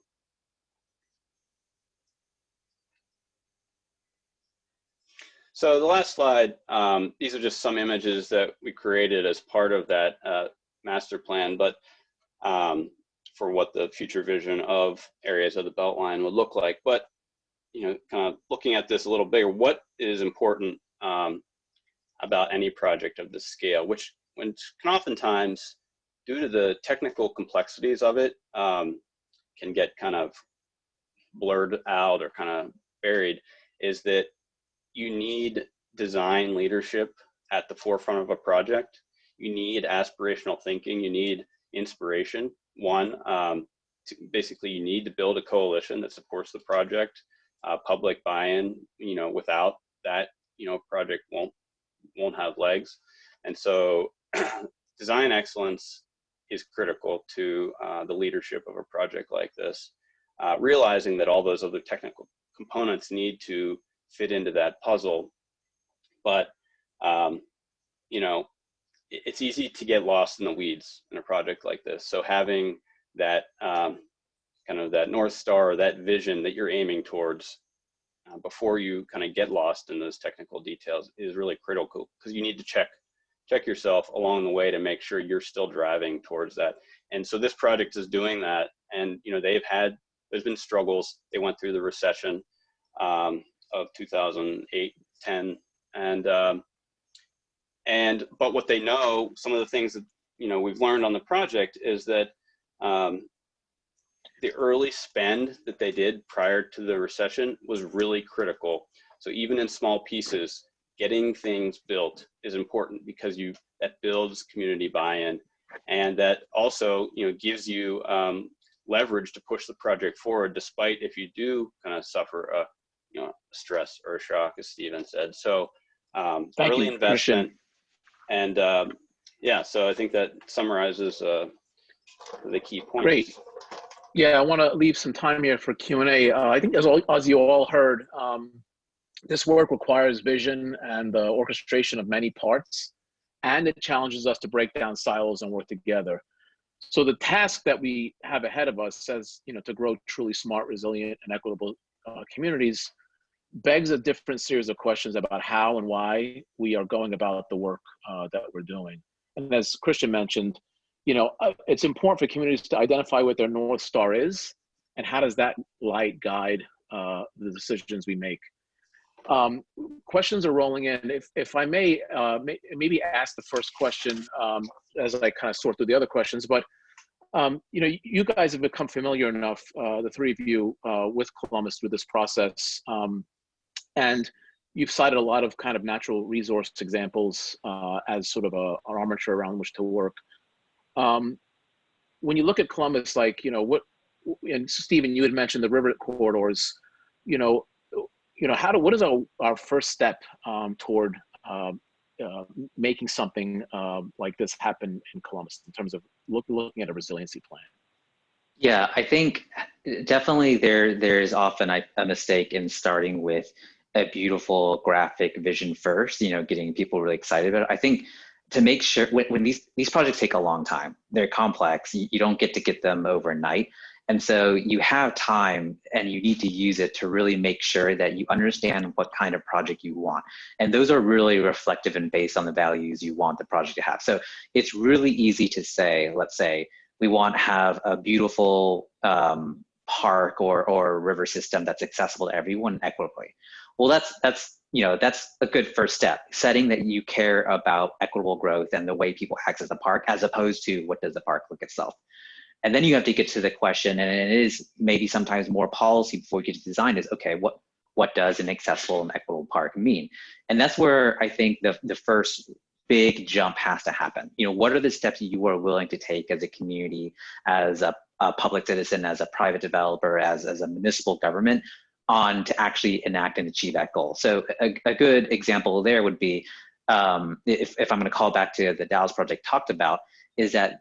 So the last slide, these are just some images that we created as part of that master plan, but for what the future vision of areas of the Beltline would look like. But, you know, kind of looking at this a little bigger, what is important about any project of this scale, which can oftentimes, due to the technical complexities of it, can get kind of blurred out or kind of buried, is that you need design leadership at the forefront of a project. You need aspirational thinking, you need inspiration. Basically you need to build a coalition that supports the project, public buy-in. You know, without that, you know, project won't have legs. And so design excellence is critical to the leadership of a project like this, realizing that all those other technical components need to fit into that puzzle. But you know, it's easy to get lost in the weeds in a project like this. So having that kind of that North Star, or that vision that you're aiming towards before you kind of get lost in those technical details is really critical, because you need to check yourself along the way to make sure you're still driving towards that. And so this project is doing that. And, you know, there's been struggles. They went through the recession of 2008, 10, but what they know, some of the things that, you know, we've learned on the project is that the early spend that they did prior to the recession was really critical. So even in small pieces, getting things built is important, because that builds community buy-in, and that also, you know, gives you leverage to push the project forward, despite if you do kind of suffer a, you know, stress or a shock, as Stephen said. So early investment, and yeah, so I think that summarizes the key points. Great. Yeah, I want to leave some time here for Q&A. I think as you all heard, this work requires vision and the orchestration of many parts, and it challenges us to break down silos and work together. So the task that we have ahead of us, as you know, to grow truly smart, resilient, and equitable communities, begs a different series of questions about how and why we are going about the work that we're doing. And as Christian mentioned, you know, it's important for communities to identify what their North Star is, and how does that light guide the decisions we make. Questions are rolling in. If I may, maybe ask the first question as I kind of sort through the other questions. But you know, you guys have become familiar enough, the three of you, with Columbus through this process, and you've cited a lot of kind of natural resource examples as sort of an armature around which to work. When you look at Columbus, like, you know, and Stephen, you had mentioned the river corridors. You know, what is our first step toward making something like this happen in Columbus in terms of looking at a resiliency plan? Yeah, I think Definitely there is often a mistake in starting with a beautiful graphic vision first, getting people really excited about it. I think to make sure when these projects take a long time, they're complex, you don't get to get them overnight. And so you have time and you need to use it to really make sure that you understand what kind of project you want. And those are really reflective and based on the values you want the project to have. So it's really easy to say, let's say, we want to have a beautiful park or river system that's accessible to everyone equitably. Well, that's a good first step, setting that you care about equitable growth and the way people access the park, as opposed to what does the park look itself. And then you have to get to the question, and it is maybe sometimes more policy before you get to design, is okay, what does an accessible and equitable park mean? And that's where I think the first big jump has to happen. What are the steps you are willing to take as a community, as a public citizen, as a private developer, as a municipal government, on to actually enact and achieve that goal? So a good example there would be, if I'm going to call back to the Dallas project talked about, is that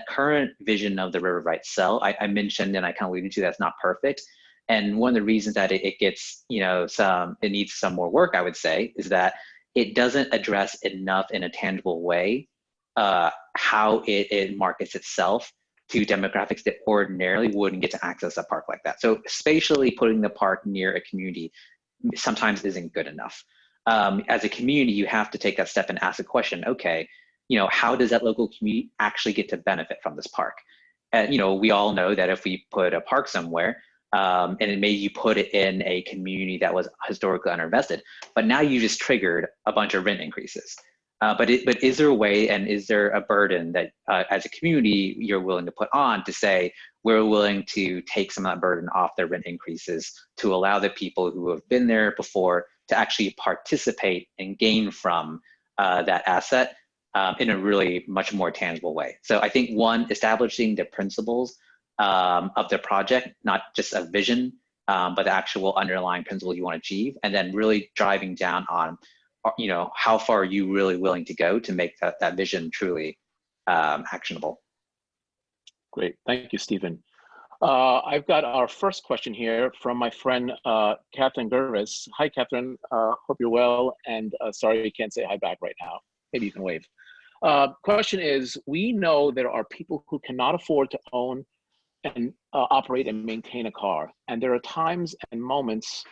current vision of the river right cell, I mentioned, and I kind of alluded to, that's not perfect. And one of the reasons that it gets, it needs some more work, I would say, is that it doesn't address enough in a tangible way how it markets itself to demographics that ordinarily wouldn't get to access a park like that. So spatially putting the park near a community sometimes isn't good enough. As a community, you have to take that step and ask the question, okay, how does that local community actually get to benefit from this park? And, we all know that if we put a park somewhere, and it made you put it in a community that was historically underinvested, but now you just triggered a bunch of rent increases. But is there a way, and is there a burden that as a community you're willing to put on to say, we're willing to take some of that burden off their rent increases to allow the people who have been there before to actually participate and gain from that asset in a really much more tangible way. So I think, one, establishing the principles of the project, not just a vision, but the actual underlying principle you want to achieve, and then really driving down on, how far are you really willing to go to make that vision truly actionable. Great, thank you, Stephen. I've got our first question here from my friend, Catherine Gervis. Hi, Catherine, hope you're well, and sorry you can't say hi back right now. Maybe you can wave. Question is, we know there are people who cannot afford to own and operate and maintain a car. And there are times and moments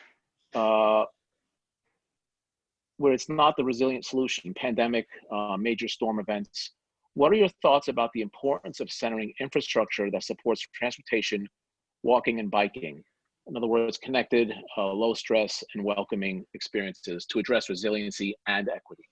where it's not the resilient solution, pandemic, major storm events. What are your thoughts about the importance of centering infrastructure that supports transportation, walking, and biking? In other words, connected, low stress, and welcoming experiences to address resiliency and equity?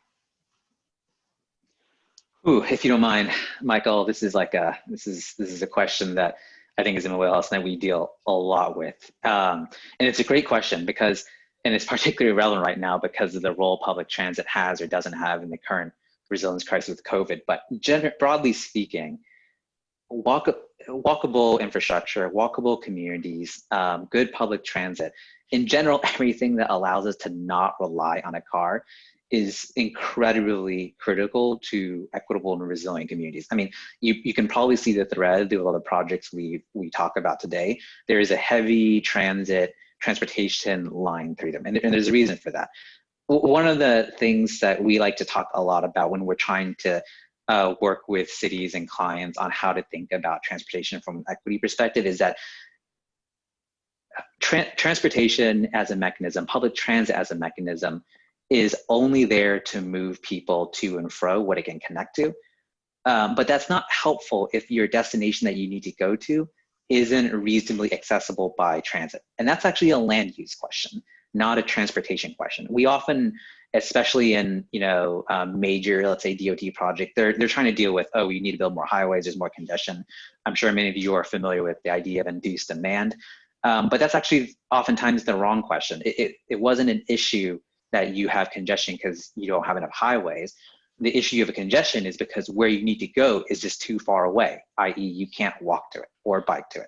Ooh, if you don't mind, Michael, this is a question that I think is in the wheelhouse and that we deal a lot with. And it's a great question because, and it's particularly relevant right now because of the role public transit has or doesn't have in the current resilience crisis with COVID. But broadly speaking, walkable infrastructure, walkable communities, good public transit, in general, everything that allows us to not rely on a car is incredibly critical to equitable and resilient communities. I mean, you can probably see the thread through a lot of projects we talk about today. There is a heavy transportation line through them, and there's a reason for that. One of the things that we like to talk a lot about when we're trying to work with cities and clients on how to think about transportation from an equity perspective is that transportation as a mechanism, public transit as a mechanism, is only there to move people to and fro, what it can connect to. But that's not helpful if your destination that you need to go to isn't reasonably accessible by transit. And that's actually a land use question, not a transportation question. We often, especially in major, let's say DOT project, they're trying to deal with, oh, you need to build more highways, there's more congestion. I'm sure many of you are familiar with the idea of induced demand. But that's actually oftentimes the wrong question. It wasn't an issue that you have congestion because you don't have enough highways. The issue of a congestion is because where you need to go is just too far away, i.e. you can't walk to it or bike to it.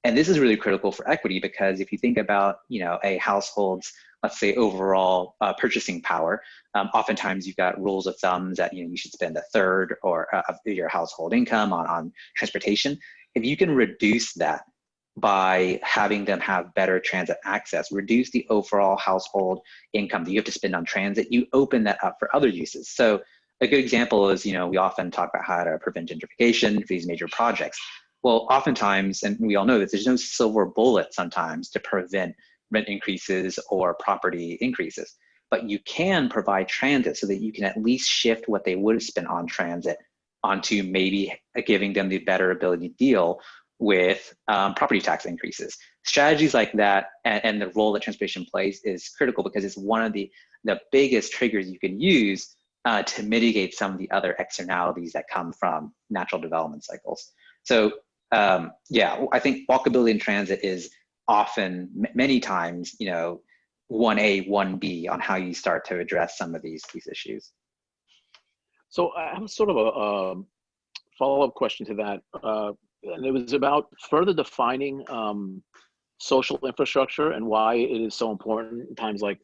And this is really critical for equity because if you think about, a household's, let's say, overall purchasing power, oftentimes you've got rules of thumbs that, you should spend a third of your household income on transportation. If you can reduce that by having them have better transit access, reduce the overall household income that you have to spend on transit. You open that up for other uses. So a good example is, we often talk about how to prevent gentrification for these major projects. Well, oftentimes, and we all know that there's no silver bullet sometimes to prevent rent increases or property increases, but you can provide transit so that you can at least shift what they would have spent on transit onto maybe giving them the better ability to deal with property tax increases. Strategies like that and the role that transportation plays is critical because it's one of the biggest triggers you can use to mitigate some of the other externalities that come from natural development cycles. So yeah, I think walkability in transit is often, many times, 1A, 1B on how you start to address some of these issues. So I have sort of a follow-up question to that. And it was about further defining social infrastructure and why it is so important in times like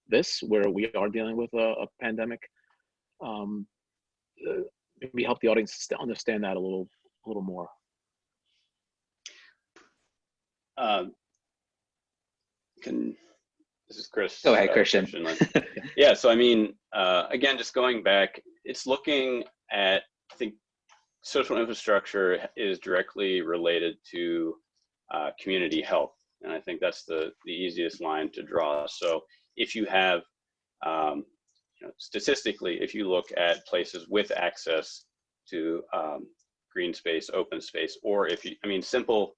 this, where we are dealing with a pandemic. Maybe help the audience understand that a little more. This is Chris. Go ahead, Christian. Yeah, so I mean, again, just going back, it's looking at, I think social infrastructure is directly related to community health. And I think that's the easiest line to draw. So if you have, statistically, if you look at places with access to green space, open space, or if you, simple,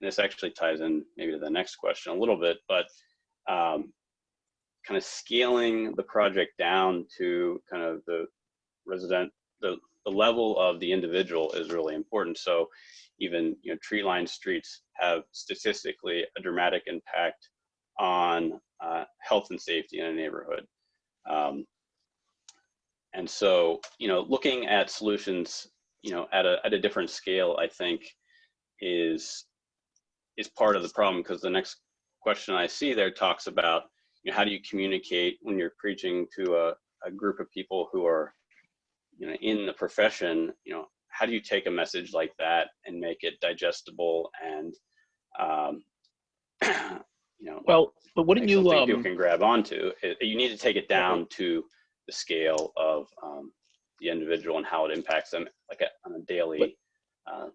this actually ties in maybe to the next question a little bit, but kind of scaling the project down to kind of the level of the individual is really important. So even tree-lined streets have statistically a dramatic impact on health and safety in a neighborhood. And so looking at solutions at a different scale, I think is part of the problem, because the next question I see there talks about how do you communicate when you're preaching to a group of people who are in the profession. How do you take a message like that and make it digestible and well, but wouldn't you people can grab onto? You need to take it down to the scale of the individual and how it impacts them, like on a daily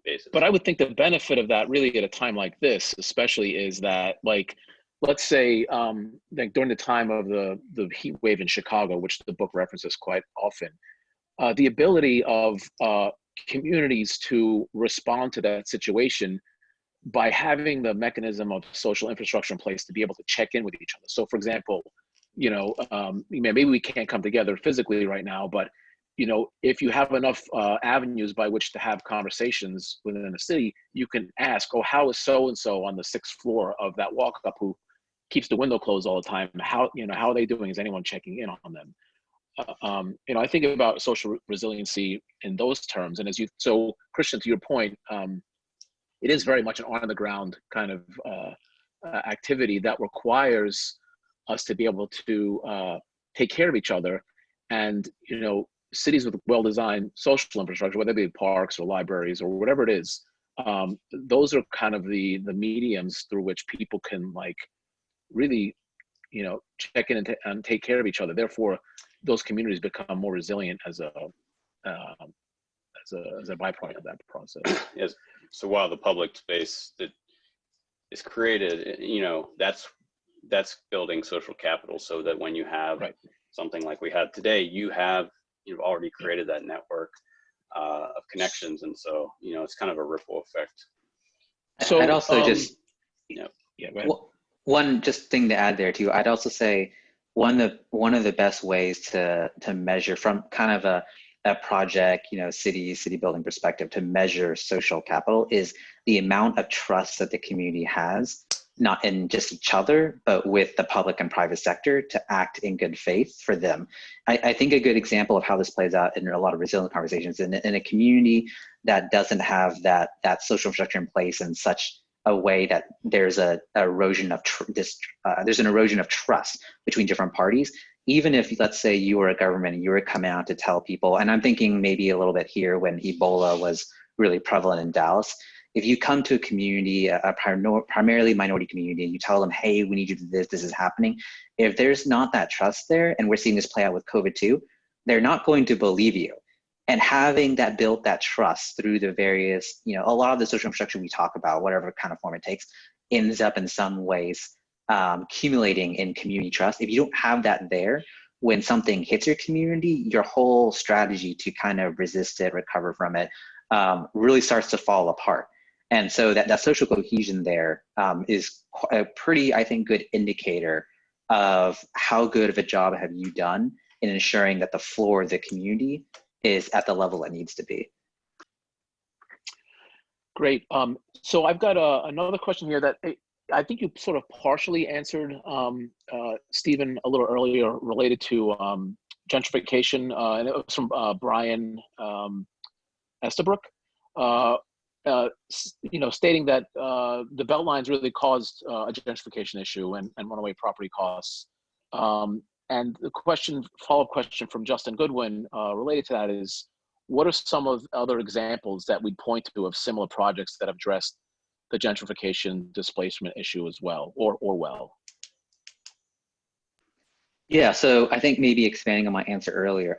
basis. But I would think the benefit of that, really, at a time like this, especially, is that, like, let's say, like during the time of the heat wave in Chicago, which the book references quite often, the ability of communities to respond to that situation by having the mechanism of social infrastructure in place to be able to check in with each other. So, for example, maybe we can't come together physically right now, but if you have enough avenues by which to have conversations within the city, you can ask, oh, how is so-and-so on the 6th floor of that walk-up who keeps the window closed all the time? How are they doing? Is anyone checking in on them? I think about social resiliency in those terms. And so Christian, to your point, it is very much an on-the-ground kind of activity that requires us to be able to take care of each other. And, cities with well-designed social infrastructure, whether it be parks or libraries or whatever it is, those are kind of the mediums through which people can, like, really, check in and take care of each other. Therefore, those communities become more resilient as a byproduct of that process. Yes. So while the public space that is created, that's building social capital, so that when you have something like we have today, you've already created that network of connections, and so it's kind of a ripple effect. So I'd also just go ahead. One just thing to add there too. I'd also say one of the best ways to measure from kind of a project, city building perspective, to measure social capital is the amount of trust that the community has, not in just each other, but with the public and private sector to act in good faith for them. I think a good example of how this plays out in a lot of resilient conversations in a community that doesn't have that social infrastructure in place in such a way that there's an erosion of trust between different parties. Even if, let's say, you were a government and you were coming out to tell people, and I'm thinking maybe a little bit here when Ebola was really prevalent in Dallas, If you come to a community, a primarily minority community, and you tell them, hey, we need you to do this, this is happening. If there's not that trust there, and we're seeing this play out with COVID too, they're not going to believe you. And having that built that trust through the various, you know, a lot of the social infrastructure we talk about, whatever kind of form it takes, ends up in some ways accumulating in community trust. If you don't have that there, when something hits your community, your whole strategy to kind of resist it, recover from it, really starts to fall apart. And so that social cohesion there is a pretty, I think, good indicator of how good of a job have you done in ensuring that the floor of the community is at the level it needs to be. Great. So I've got another question here that I think you sort of partially answered, Stephen, a little earlier, related to gentrification, and it was from Brian Estabrook. You know, stating that the Beltlines really caused a gentrification issue and runaway property costs. And the follow-up question from Justin Goodwin related to that is, what are some of the other examples that we'd point to of similar projects that have addressed the gentrification displacement issue as well, or well? Yeah, so I think maybe expanding on my answer earlier,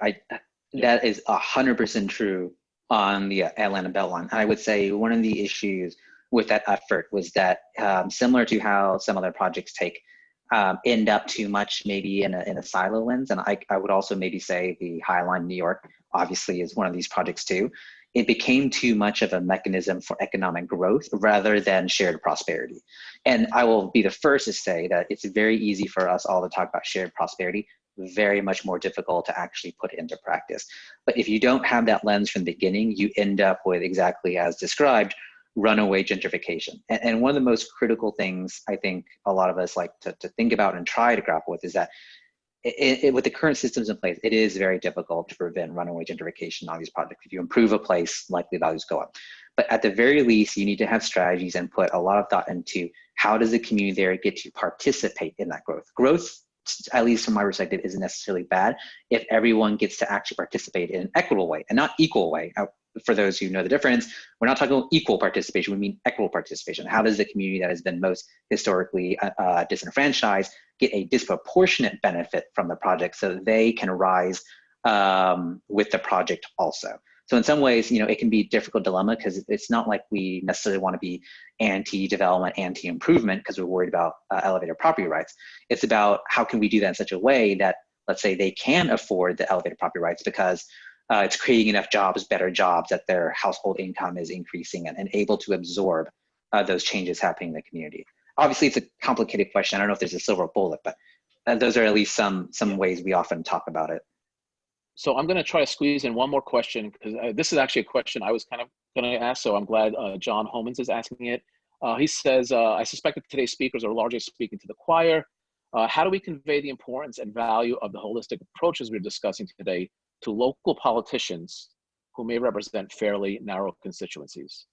that is 100% true on the Atlanta Beltline. I would say one of the issues with that effort was that similar to how some other projects end up too much maybe in a silo lens, and I would also maybe say the High Line New York obviously is one of these projects too. It became too much of a mechanism for economic growth rather than shared prosperity. And I will be the first to say that it's very easy for us all to talk about shared prosperity, very much more difficult to actually put it into practice. But if you don't have that lens from the beginning, you end up with, exactly as described, runaway gentrification. And one of the most critical things I think a lot of us like to think about and try to grapple with is that with the current systems in place, it is very difficult to prevent runaway gentrification on these projects. If you improve a place, likely values go up. But at the very least, you need to have strategies and put a lot of thought into how does the community there get to participate in that growth. Growth, at least from my perspective, isn't necessarily bad if everyone gets to actually participate in an equitable way and not equal way. For those who know the difference, we're not talking about equal participation, we mean equitable participation. How does the community that has been most historically disenfranchised get a disproportionate benefit from the project so that they can rise with the project also? So in some ways, you know, it can be a difficult dilemma because it's not like we necessarily want to be anti-development, anti-improvement because we're worried about elevated property rights. It's about how can we do that in such a way that, let's say, they can afford the elevated property rights because it's creating enough jobs, better jobs, that their household income is increasing and able to absorb those changes happening in the community. Obviously, it's a complicated question. I don't know if there's a silver bullet, but those are at least some ways we often talk about it. So I'm going to try to squeeze in one more question because this is actually a question I was kind of going to ask. So I'm glad John Homans is asking it. He says, I suspect that today's speakers are largely speaking to the choir. How do we convey the importance and value of the holistic approaches we're discussing today to local politicians who may represent fairly narrow constituencies?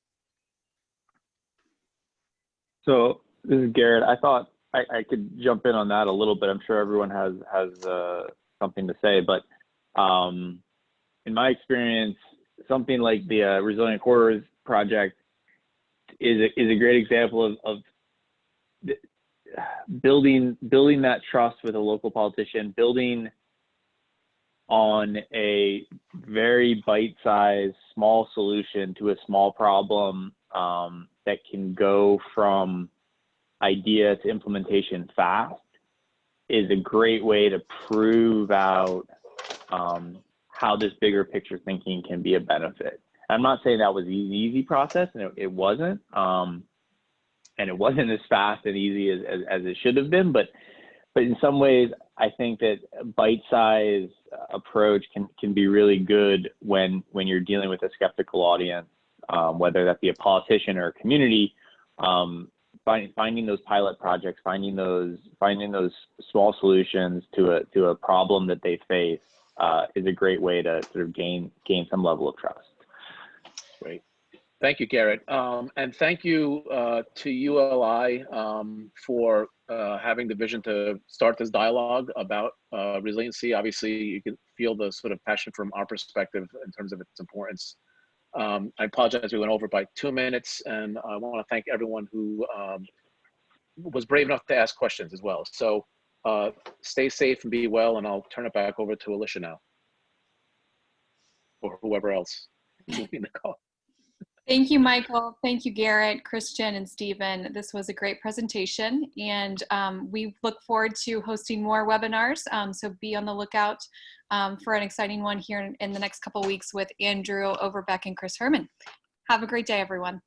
So this is Garrett. I thought I could jump in on that a little bit. I'm sure everyone has something to say, but in my experience, something like the Resilient Corridors project is a great example of building that trust with a local politician, building on a very bite-sized, small solution to a small problem that can go from idea to implementation fast is a great way to prove out how this bigger picture thinking can be a benefit. I'm not saying that was an easy process, and it wasn't, and it wasn't as fast and easy as it should have been, but in some ways, I think that a bite-size approach can be really good when you're dealing with a skeptical audience, whether that be a politician or a community. Finding those pilot projects, finding those small solutions to a problem that they face is a great way to sort of gain some level of trust. Great. Thank you, Garrett. And thank you to ULI for having the vision to start this dialogue about resiliency. Obviously, you can feel the sort of passion from our perspective in terms of its importance I apologize, we went over by 2 minutes, and I want to thank everyone who was brave enough to ask questions as well. So stay safe and be well, and I'll turn it back over to Alicia now, or whoever else will be in the call. Thank you, Michael. Thank you, Garrett, Christian, and Stephen. This was a great presentation, and we look forward to hosting more webinars. So be on the lookout for an exciting one here in the next couple of weeks with Andrew Overbeck and Chris Herman. Have a great day, everyone.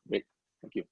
Great. Thank you.